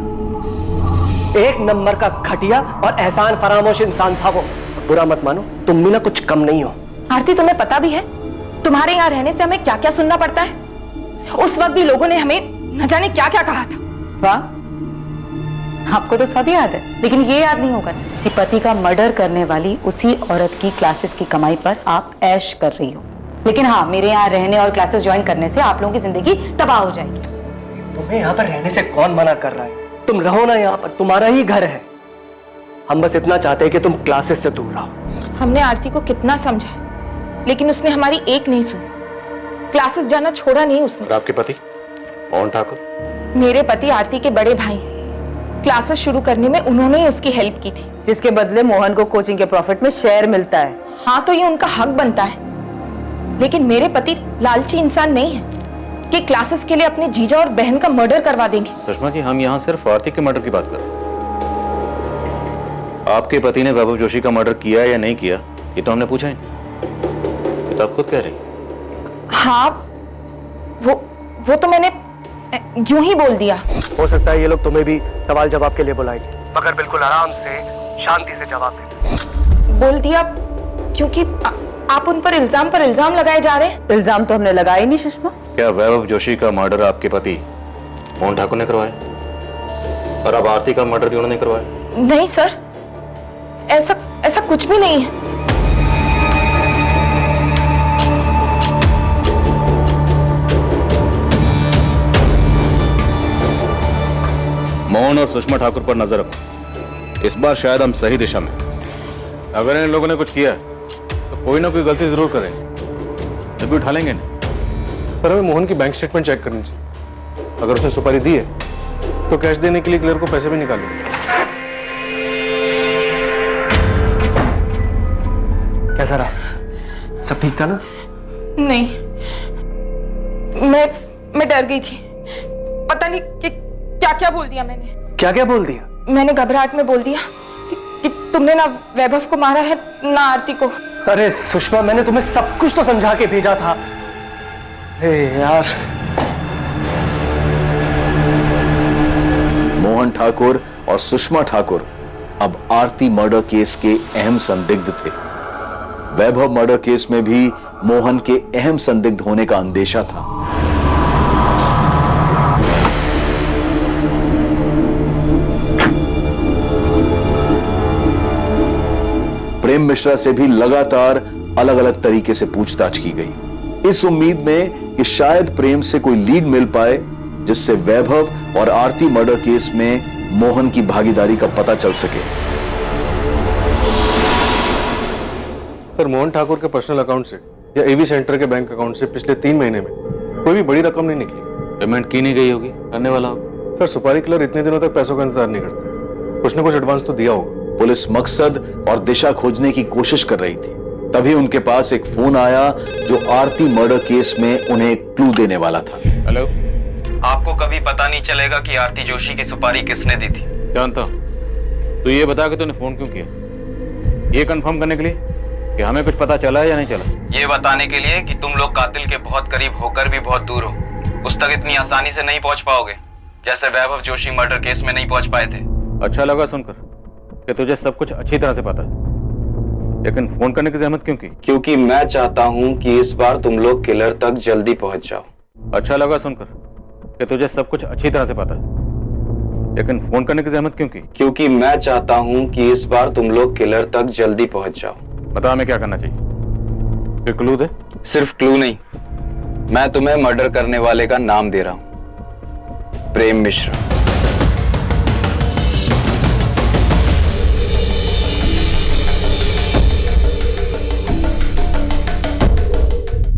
एक नंबर का घटिया और एहसान फरामोश इंसान था वो। बुरा मत मानो, तुम भी ना कुछ कम नहीं हो। आरती तुम्हें पता भी है तुम्हारे यहाँ रहने से हमें क्या क्या सुनना पड़ता है। उस वक्त भी लोगों ने हमें न जाने क्या क्या कहा था। वाह, आपको तो सब याद है, लेकिन ये याद नहीं होगा कि पति का मर्डर करने वाली उसी औरत की क्लासेस की कमाई पर आप ऐश कर रही हो। लेकिन हाँ, मेरे यहाँ रहने और क्लासेस ज्वाइन करने से आप लोगों की जिंदगी तबाह हो जाएगी। तुम्हें यहाँ पर रहने से कौन मना कर रहा है? तुम रहो ना यहाँ पर, तुम्हारा ही घर है। हम बस इतना चाहते हैं कि तुम क्लासेस से दूर रहो। हमने आरती को कितना समझा, लेकिन उसने हमारी एक नहीं सुनी। क्लासेस जाना छोड़ा नहीं उसने। और आपके पति मोहन ठाकुर? मेरे पति आरती के बड़े भाई, क्लासेस शुरू करने में उन्होंने ही उसकी हेल्प की थी, जिसके बदले मोहन को कोचिंग के प्रॉफिट में शेयर मिलता है। हाँ, तो ये उनका हक बनता है, लेकिन मेरे पति लालची इंसान नहीं है कि क्लासेस के लिए अपने जीजा और बहन का मर्डर करवा देंगे। सुषमा जी, हम यहाँ सिर्फ आरती के मर्डर की बात कर रहे हैं। आपके पति ने वैभव जोशी का मर्डर किया या नहीं किया, ये तो हमने पूछा ही नहीं। ये तो आप खुद कह रही। हाँ, वो तो मैंने यूं ही बोल दिया। हो सकता है ये लोग तुम्हें भी सवाल जवाब के लिए बुलाए, मगर बिल्कुल आराम से शांति से जवाब दे। बोल दिया क्योंकि आप उन पर इल्जाम लगाए जा रहे हैं। इल्जाम तो हमने लगाए नहीं सुषमा। क्या वैभव जोशी का मर्डर आपके पति मोहन ठाकुर ने करवाया, और अब आरती का मर्डर भी उन्होंने करवाया? नहीं सर, ऐसा कुछ भी नहीं है। मोहन और सुषमा ठाकुर पर नजर रखो। इस बार शायद हम सही दिशा में। अगर इन लोगों ने कुछ किया तो कोई ना कोई गलती जरूर करेंगे, तभी उठा लेंगे नहीं। पर हमें मोहन की बैंक स्टेटमेंट चेक करनी चाहिए। अगर उसने सुपारी दी है तो कैश देने के लिए क्लियर को पैसे भी निकालेंगे। कैसा रहा? सब ठीक था ना? नहीं, मैं डर गई थी। पता नहीं कि क्या बोल दिया मैंने। क्या बोल दिया? मैंने घबराहट में बोल दिया कि तुमने ना वैभव को मारा है ना आरती को। अरे सुषमा, मैंने तुम्हें सब कुछ तो समझा के भेजा था। यार मोहन ठाकुर और सुषमा ठाकुर अब आरती मर्डर केस के अहम संदिग्ध थे। वैभव मर्डर केस में भी मोहन के अहम संदिग्ध होने का अंदेशा था। प्रेम मिश्रा से भी लगातार अलग अलग तरीके से पूछताछ की गई, इस उम्मीद में कि शायद प्रेम से कोई लीड मिल पाए जिससे वैभव और आरती मर्डर केस में मोहन की भागीदारी का पता चल सके। सर, मोहन ठाकुर के पर्सनल अकाउंट से या एवी सेंटर के बैंक अकाउंट से पिछले 3 महीने में कोई भी बड़ी रकम नहीं निकली। पेमेंट की नहीं गई होगी, करने वाला होगा। सर, सुपारी किलर इतने दिनों तक पैसों का इंतजार नहीं करते, कुछ ना कुछ एडवांस तो दिया होगा। पुलिस मकसद और दिशा खोजने की कोशिश कर रही थी, तभी उनके पास एक फोन आया जो आरती मर्डर केस में उन्हें एक क्लू देने वाला था। हेलो, आपको कभी पता नहीं चलेगा कि आरती जोशी की सुपारी किसने दी थी। जानता हूं। तो ये बता कि तूने फोन क्यों किया? ये कंफर्म करने के लिए कि हमें कुछ पता चला है या नहीं चला? ये बताने के लिए कि तुम लोग कातिल के बहुत करीब होकर भी बहुत दूर हो, उस तक इतनी आसानी से नहीं पहुंच पाओगे जैसे वैभव जोशी मर्डर केस में नहीं पहुंच पाए थे। अच्छा लगा सुनकर कि तुझे सब कुछ अच्छी तरह से पता है, लेकिन फोन करने की जहमत क्यों की? क्योंकि मैं चाहता हूं कि इस बार तुम लोग किलर तक जल्दी पहुंच जाओ। अच्छा लगा सुनकर कि तुझे सब कुछ अच्छी तरह से पता है, लेकिन फोन करने की जहमत क्यों की? क्योंकि मैं चाहता हूं कि इस बार तुम लोग किलर तक जल्दी पहुंच जाओ। बता हमें क्या करना चाहिए, फिर क्लू दे। सिर्फ क्लू नहीं, मैं तुम्हें मर्डर करने वाले का नाम दे रहा हूं, प्रेम मिश्रा।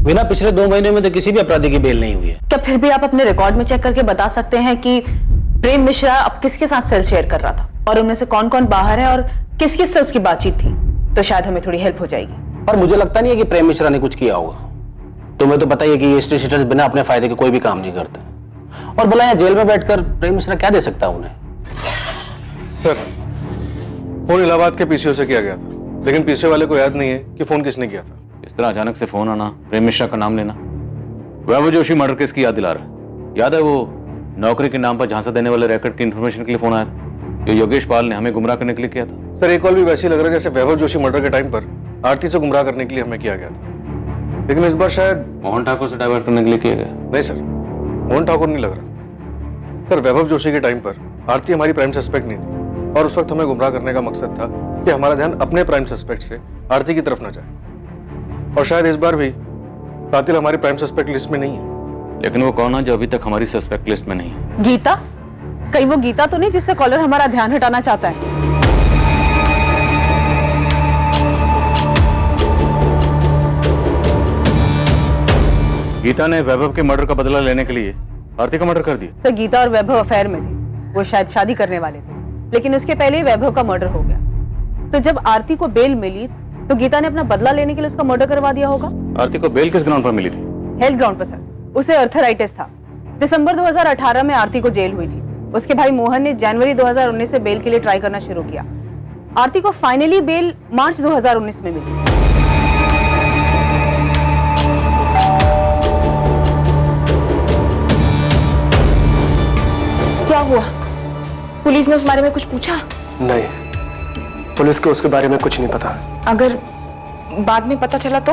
बिना पिछले 2 महीने में तो किसी भी अपराधी की बेल नहीं हुई है। क्या फिर भी आप अपने रिकॉर्ड में चेक करके बता सकते हैं कि प्रेम मिश्रा अब किसके साथ सेल शेयर कर रहा था और उनमें से कौन कौन बाहर है और किस किस से उसकी बातचीत थी? तो शायद हमें थोड़ी हेल्प हो जाएगी। पर मुझे लगता नहीं है कि प्रेम मिश्रा ने कुछ किया होगा। तुम्हें तो पता ही है कि ये स्टेट शीटर्स बिना अपने फायदे के कोई भी काम नहीं करते, और बोला यहाँ जेल में बैठकर प्रेम मिश्रा क्या दे सकता है उन्हें? सर, फोन इलाहाबाद के पीसीओ से किया गया था, लेकिन पीसीओ वाले को याद नहीं है कि फोन किसने किया था। इस तरह अचानक से फोन आना, प्रेम मिश्रा का नाम लेना, वैभव जोशी मर्डर केस की याद दिला रहा है। याद है वो नौकरी के नाम पर झांसा देने वाले रैकेट की इंफॉर्मेशन के लिए फोन आया था, जो योगेश पाल ने हमें गुमराह करने के लिए किया था। सर, एक कॉल भी वैसे ही लग रहा है जैसे वैभव जोशी मर्डर के टाइम पर आरती से गुमराह करने के लिए हमें किया गया था, लेकिन इस बार शायद मोहन ठाकुर से डाइवर्ट करने के लिए किया गया। नहीं सर, मोहन ठाकुर नहीं लग रहा। सर, वैभव जोशी के टाइम पर आरती हमारी प्राइम सस्पेक्ट नहीं थी, और उस वक्त हमें गुमराह करने का मकसद था कि हमारा ध्यान अपने प्राइम सस्पेक्ट से आरती की तरफ न जाए, और शायद इस बार भी कातिल हमारी प्राइम सस्पेक्ट लिस्ट में नहीं है। लेकिन वो कौन है जो अभी तक हमारी सस्पेक्ट लिस्ट में नहीं है? गीता? कहीं वो गीता तो नहीं जिससे कॉलर हमारा ध्यान हटाना चाहता है? गीता ने वैभव के मर्डर का बदला लेने के लिए आरती का मर्डर कर दिया। सर, गीता और वैभव अफेयर में थे, वो शायद शादी करने वाले थे, लेकिन उसके पहले ही वैभव का मर्डर हो गया। तो जब आरती को बेल मिली तो गीता ने अपना बदला लेने के लिए उसका मर्डर करवा दिया होगा। आरती को बेल किस ग्राउंड पर मिली थी? हेल्थ ग्राउंड पर सर। उसे अर्थराइटिस था। दिसंबर 2018 में आरती को जेल हुई थी। उसके भाई मोहन ने जनवरी 2019 से बेल के लिए ट्राई करना शुरू किया। आरती को फाइनली बेल मार्च 2019 में मिली। क्या हुआ? पुलिस ने उस बारे में कुछ पूछा? नहीं, पुलिस को उसके बारे में कुछ नहीं पता। अगर बाद में पता चला तो?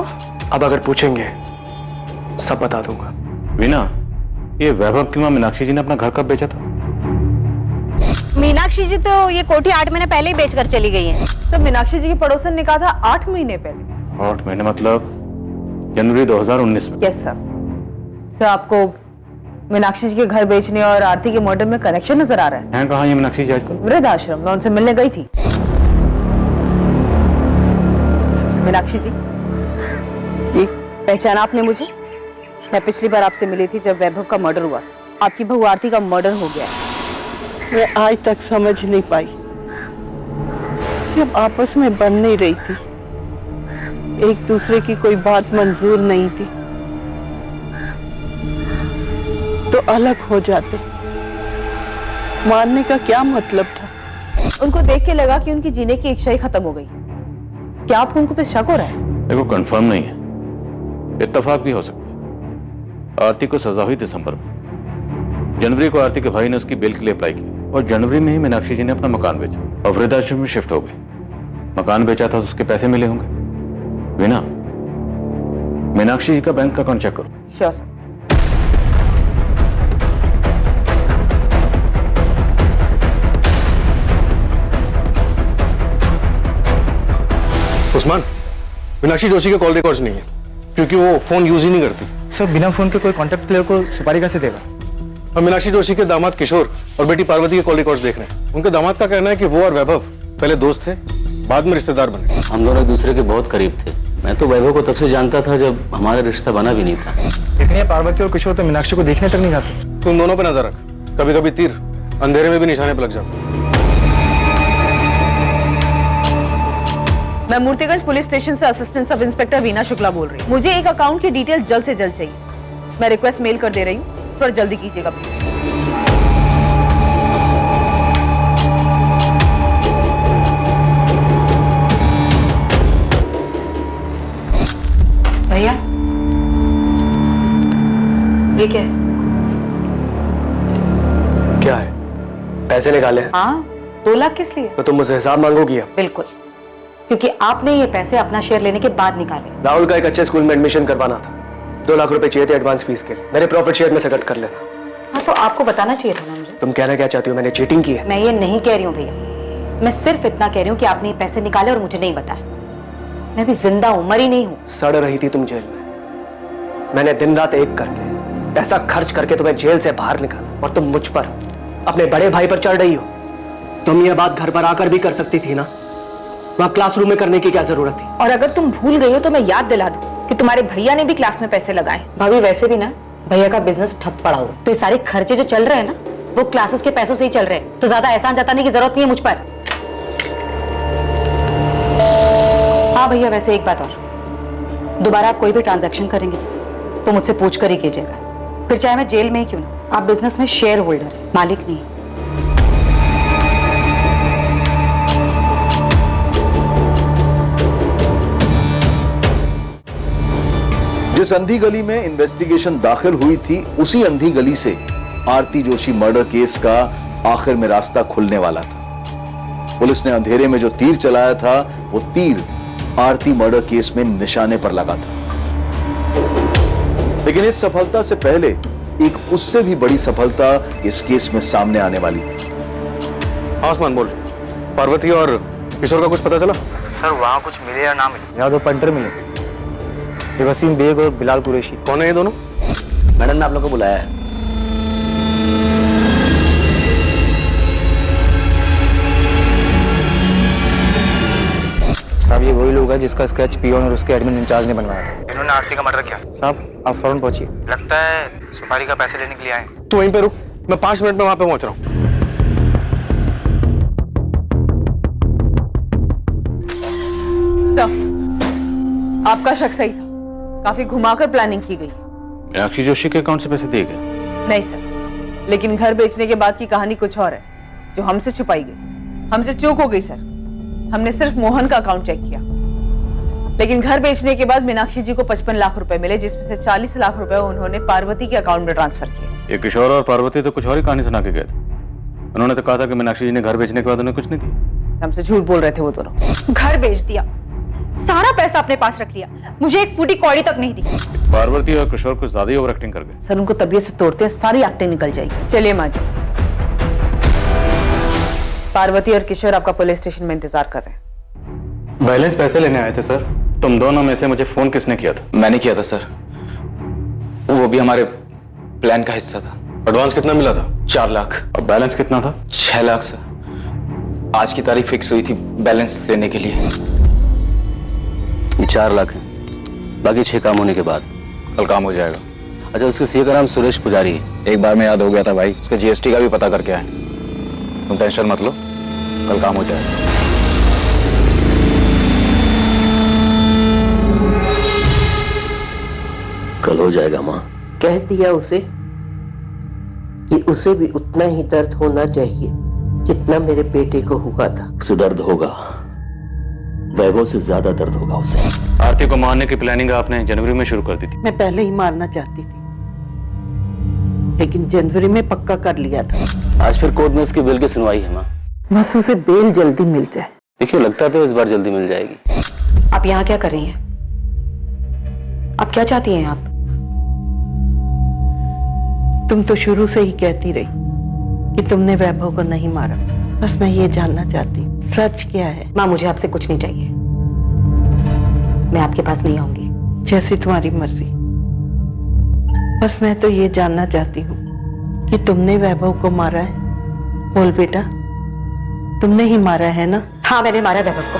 अब अगर पूछेंगे सब बता दूंगा। वीना, ये वैभव की मां मीनाक्षी जी ने अपना घर कब बेचा था? मीनाक्षी जी तो ये कोठी 8 महीने पहले ही बेचकर चली गई है। तो मीनाक्षी जी की पड़ोसन ने कहा था 8 महीने पहले। 8 महीने मतलब जनवरी 2019 में? Yes sir. सर, आपको मीनाक्षी जी के घर बेचने और आरती के मर्डर में कनेक्शन नजर आ रहा है? हैं कहाँ ये मीनाक्षी जी आजकल? वृद्धाश्रम में उनसे मिलने गई थी। मीनाक्षी जी, ये पहचाना आपने मुझे? मैं पिछली बार आपसे मिली थी जब वैभव का मर्डर हुआ। आपकी बहू आरती का मर्डर हो गया। मैं आज तक समझ नहीं पाई, जब आपस में बन नहीं रही थी, एक दूसरे की कोई बात मंजूर नहीं थी, तो अलग हो जाते। मारने का क्या मतलब था? उनको देख के लगा कि उनकी जीने की इच्छा ही खत्म हो गई। क्या आपको उनको पे शक हो रहा है? देखो, कंफर्म नहीं है, इत्तेफाक भी हो सकता है। आरती को सजा हुई दिसंबर में। जनवरी को आरती के भाई ने उसकी बेल के लिए अप्लाई किया और जनवरी में ही मीनाक्षी जी ने अपना मकान बेचा और वृद्धाश्रम में शिफ्ट हो गए। मकान बेचा था तो उसके पैसे मिले होंगे। वीना, मीनाक्षी जी का बैंक अकाउंट चेक करो। Sure sir. उस्मान, मीनाक्षी जोशी के कॉल रिकॉर्ड्स नहीं है क्योंकि वो फोन यूज ही नहीं करती। सर बिना फोन के कोई कॉन्टैक्ट प्लेयर को सुपारी कैसे देगा? हम मीनाक्षी जोशी के दामाद किशोर और बेटी पार्वती के कॉल रिकॉर्ड्स देख रहे हैं। उनके दामाद का कहना है कि वो और वैभव पहले दोस्त थे, बाद में रिश्तेदार बने। हम दोनों एक दूसरे के बहुत करीब थे। मैं तो वैभव को तब से जानता था जब हमारा रिश्ता बना भी नहीं था। लेकिन ये पार्वती और किशोर तो मीनाक्षी को देखने तक नहीं जाते। तुम दोनों पे नजर रख, कभी कभी तीर अंधेरे में भी निशाने पर लग जाता। मैं मूर्तिगंज पुलिस स्टेशन से assistant sub inspector Veena Shukla बोल रही हूँ। मुझे एक अकाउंट की डिटेल जल्द से जल्द चाहिए। मैं रिक्वेस्ट मेल कर दे रही हूँ, थोड़ा जल्दी कीजिएगा प्लीज। भैया ये क्या है? क्या है? पैसे निकाले? हाँ, 2 लाख किस लिए? तो तुम मुझसे हिसाब मांगोगी अब? बिल्कुल, क्योंकि आपने ये पैसे अपना शेयर लेने के बाद निकाले। राहुल का एक अच्छे स्कूल में एडमिशन करवाना था, 2 लाख रुपए चाहिए थे एडवांस फीस के लिए। मेरे प्रॉफिट शेयर में से कट कर लेना। हाँ तो आपको बताना चाहिए था ना मुझे। तुम कहना क्या चाहती हो? मैंने चीटिंग की है? मैं ये नहीं कह रही हूँ भैया, मैं सिर्फ इतना कह रही हूँ कि आपने ये पैसे निकाले और मुझे नहीं बताया। मैं भी जिंदा हूँ, मरी नहीं हूँ। सड़ रही थी तुम जेल में, मैंने दिन रात एक करके पैसा खर्च करके तुम्हें जेल से बाहर निकाला और तुम मुझ पर, अपने बड़े भाई पर चढ़ रही हो। तुम ये बात घर पर आकर भी कर सकती थी ना, वहां क्लासरूम में करने की क्या जरूरत थी? और अगर तुम भूल गई हो तो मैं याद दिला दूं कि तुम्हारे भैया ने भी क्लास में पैसे लगाए। भाभी वैसे भी ना भैया का बिजनेस ठप पड़ा हो, तो ये सारे खर्चे जो चल रहे हैं ना वो क्लासेस के पैसों से ही चल रहे हैं, तो ज्यादा एहसान जताने की जरूरत नहीं है मुझ पर। हाँ भैया, वैसे एक बात और, दोबारा आप कोई भी ट्रांजैक्शन करेंगे तो मुझसे पूछ कर ही कीजिएगा, फिर चाहे मैं जेल में ही क्यों ना। आप बिजनेस में शेयर होल्डर, मालिक नहीं। जिस अंधी गली में इन्वेस्टिगेशन दाखिल हुई थी, उसी अंधी गली से आरती जोशी मर्डर केस का आखिर में रास्ता खुलने वाला था। पुलिस ने अंधेरे में जो तीर चलाया था, वो तीर आरती मर्डर केस में निशाने पर लगा था। लेकिन इस सफलता से पहले एक उससे भी बड़ी सफलता इस केस में सामने आने वाली थी। आसमान बोल, पार्वती और किशोर का कुछ पता चला? सर वहाँ कुछ मिले या ना मिले? यहाँ 2 पंटर मिले, ये वसीम बेग और बिलाल कुरैशी। कौन है ये दोनों? मैडम ने आप लोग को बुलाया है। साहब ये वही लोग हैं जिसका स्केच पियोन और उसके एडमिन इंचार्ज ने बनवाया था। इन्होंने आरती का मर्डर किया। साहब आप फौरन पहुंचिए, लगता है सुपारी का पैसे लेने के लिए आए। तू वहीं पे रुक, मैं 5 मिनट में वहां पे पहुंच रहा हूं। सर, आपका शक सही था, काफी घुमाकर प्लानिंग की गई। मीनाक्षी जोशी के अकाउंट से पैसे दिए गए? नहीं सर, लेकिन घर बेचने के बाद की कहानी कुछ और है जो हमसे छुपाई गई। हमसे चूक हो गई सर, हमने सिर्फ मोहन का अकाउंट चेक किया, लेकिन घर बेचने के बाद मीनाक्षी जी को 55 लाख रुपए मिले, जिसमें से 40 लाख रुपए उन्होंने पार्वती के अकाउंट में ट्रांसफर किए। ये किशोर और पार्वती तो कुछ और ही कहानी सुना के गए थे। उन्होंने तो कहा था कि मीनाक्षी जी ने घर बेचने के बाद उन्हें कुछ नहीं दिया। हमसे झूठ बोल रहे थे वो दोनों। घर बेच दिया, सारा पैसा अपने पास रख लिया, मुझे एक फूटी कौड़ी तक नहीं दी। पार्वती और किशोर कुछ ज्यादा ही ओवर एक्टिंग कर गए। सर उनको तबीयत से तोड़ते हैं, सारी एक्टिंग निकल जाएगी। चलिए माँ जी, पार्वती और किशोर आपका पुलिस स्टेशन में इंतजार कर रहे हैं। बैलेंस पैसे लेने आए थे सर। तुम दोनों में से मुझे फोन किसने किया था? मैंने किया था सर, वो भी हमारे प्लान का हिस्सा था। एडवांस कितना मिला था? 4 लाख। और बैलेंस कितना था? 6 लाख सर। आज की तारीख फिक्स हुई थी बैलेंस लेने के लिए। ये 4 लाख है, बाकी 6 काम होने के बाद कल काम हो जाएगा। अच्छा, उसके सीए का नाम सुरेश पुजारी है। एक बार में याद हो गया था भाई, उसके जीएसटी का भी पता करके आए। तुम टेंशन मत लो, कल काम हो जाएगा। कल हो जाएगा माँ। कह दिया उसे कि उसे भी उतना ही दर्द होना चाहिए जितना मेरे बेटे को हुआ था। उसे दर्द होगा, वैभव से ज्यादा दर्द होगा उसे। आरती को मारने की प्लानिंग आपने जनवरी में शुरू कर दी थी। मैं पहले ही मारना चाहती थी, लेकिन जनवरी में पक्का कर लिया था। आज फिर कोर्ट में उसकी बेल की सुनवाई है माँ। बस उसे बेल जल्दी मिल जाए। देखिए, लगता तो इस बार जल्दी मिल जाएगी। आप यहाँ क्या कर रही हैं? आप क्या चाहती हैं आप? तुम तो शुरू से ही कहती रही कि तुमने वैभव को नहीं मारा। बस मैं ये जानना चाहती हूँ, सच क्या है? माँ, मुझे आपसे कुछ नहीं चाहिए। मैं आपके पास नहीं आऊंगी। जैसी तुम्हारी मर्जी। बस मैं तो ये जानना चाहती हूँ कि तुमने वैभव को मारा है। बोल बेटा, तुमने ही मारा है ना? हाँ, मैंने मारा वैभव को,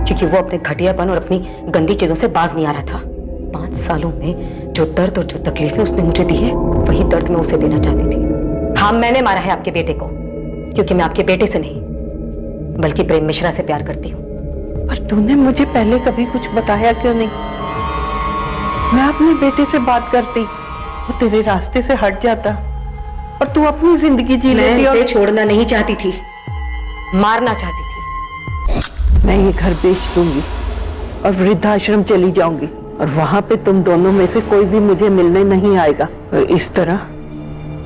क्योंकि वो अपने घटियापन और अपनी गंदी चीजों से बाज नहीं आ रहा था। 5 सालों में जो दर्द और जो तकलीफें उसने मुझे दी है, वही दर्द मैं उसे देना चाहती थी। हाँ, मैंने मारा है आपके बेटे को, क्योंकि मैं आपके बेटे से नहीं बल्कि प्रेम मिश्रा से प्यार करती हूँ। पर तूने मुझे पहले कभी कुछ बताया क्यों नहीं? मैं अपने बेटे से बात करती, वो तेरे रास्ते से हट जाता और तू अपनी जिंदगी जी लेती। मैं उसे छोड़ना नहीं चाहती थी, मारना चाहती थी। मैं ये घर बेच दूंगी और वृद्धाश्रम चली जाऊंगी, और वहां पे तुम दोनों में से कोई भी मुझे मिलने नहीं आएगा। और इस तरह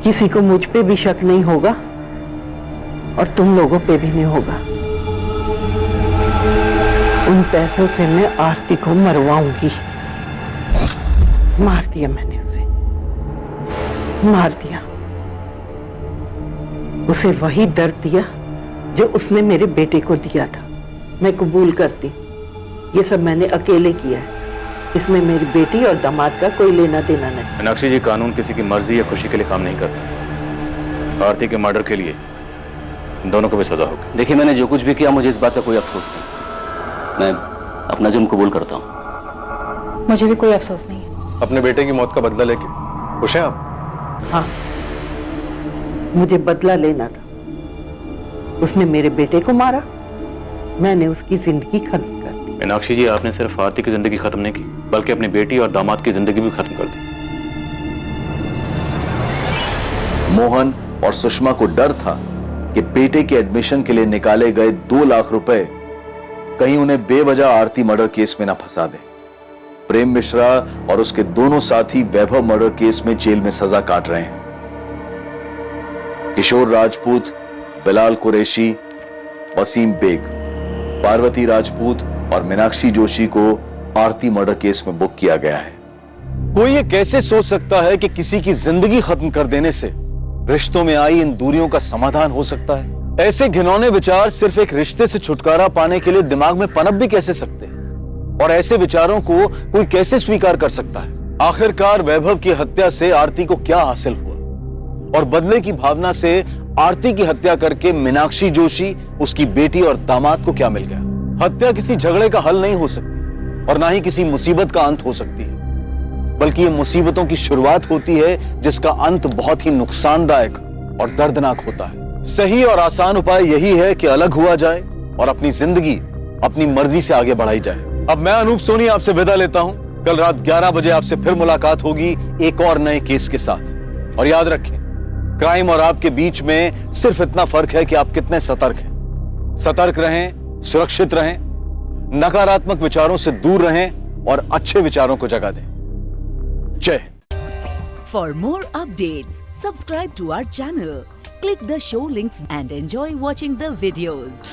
किसी को मुझ पे भी शक नहीं होगा और तुम लोगों पे भी नहीं होगा। उन पैसों से मैं आरती को मरवाऊंगी। मार दिया मैंने उसे, मार दिया। उसे वही दर्द दिया जो उसने मेरे बेटे को दिया था। मैं कबूल करती, ये सब मैंने अकेले किया है। इसमें मेरी बेटी और दामाद का कोई लेना देना नहीं। मीनाक्षी जी, कानून किसी की मर्जी या खुशी के लिए काम नहीं करता। आरती के मर्डर के लिए दोनों को भी सजा होगी। देखिए, मैंने जो कुछ भी किया, मुझे इस बात का कोई अफसोस नहीं। मैं अपना जुर्म कबूल करता हूँ। मुझे भी कोई अफसोस नहीं है। अपने बेटे की मौत का बदला लेके खुश हैं आप? हाँ, मुझे बदला लेना था। उसने मेरे बेटे को मारा, मैंने उसकी जिंदगी खत्म कर दी। मीनाक्षी जी, आपने सिर्फ आरती की जिंदगी खत्म नहीं की, बल्कि अपनी बेटी और दामाद की जिंदगी भी खत्म कर दी। मोहन और सुषमा को डर था कि बेटे के एडमिशन के लिए निकाले गए 2 लाख रुपए कहीं उन्हें बेवजह आरती मर्डर केस में ना फंसा दे। प्रेम मिश्रा और उसके दोनों साथी वैभव मर्डर केस में जेल में सजा काट रहे हैं। किशोर राजपूत, बिलाल कुरैशी, वसीम बेग, पार्वती राजपूत और मीनाक्षी जोशी को आरती मर्डर केस में बुक किया गया है। कोई ये कैसे सोच सकता है कि किसी की जिंदगी खत्म कर देने से रिश्तों में आई इन दूरियों का समाधान हो सकता है? ऐसे घिनौने विचार सिर्फ एक रिश्ते से छुटकारा पाने के लिए दिमाग में पनप भी कैसे सकते हैं? और ऐसे विचारों को कोई कैसे स्वीकार कर सकता है? आखिरकार वैभव की हत्या से आरती को क्या हासिल हुआ? और बदले की भावना से आरती की हत्या करके मीनाक्षी जोशी, उसकी बेटी और दामाद को क्या मिल गया? हत्या किसी झगड़े का हल नहीं हो सकती और ना ही किसी मुसीबत का अंत हो सकती है, बल्कि ये मुसीबतों की शुरुआत होती है जिसका अंत बहुत ही नुकसानदायक और दर्दनाक होता है। सही और आसान उपाय यही है कि अलग हुआ जाए और अपनी जिंदगी अपनी मर्जी से आगे बढ़ाई जाए। अब मैं अनूप सोनी आपसे विदा लेता हूं। कल रात 11 बजे आपसे फिर मुलाकात होगी एक और नए केस के साथ। और याद रखें, क्राइम और आपके बीच में सिर्फ इतना फर्क है कि आप कितने सतर्क हैं। सतर्क रहें, सुरक्षित रहें, नकारात्मक विचारों से दूर रहें और अच्छे विचारों को जगह दें। जय Hind. For more updates, subscribe to our channel, click the show links and enjoy watching the videos.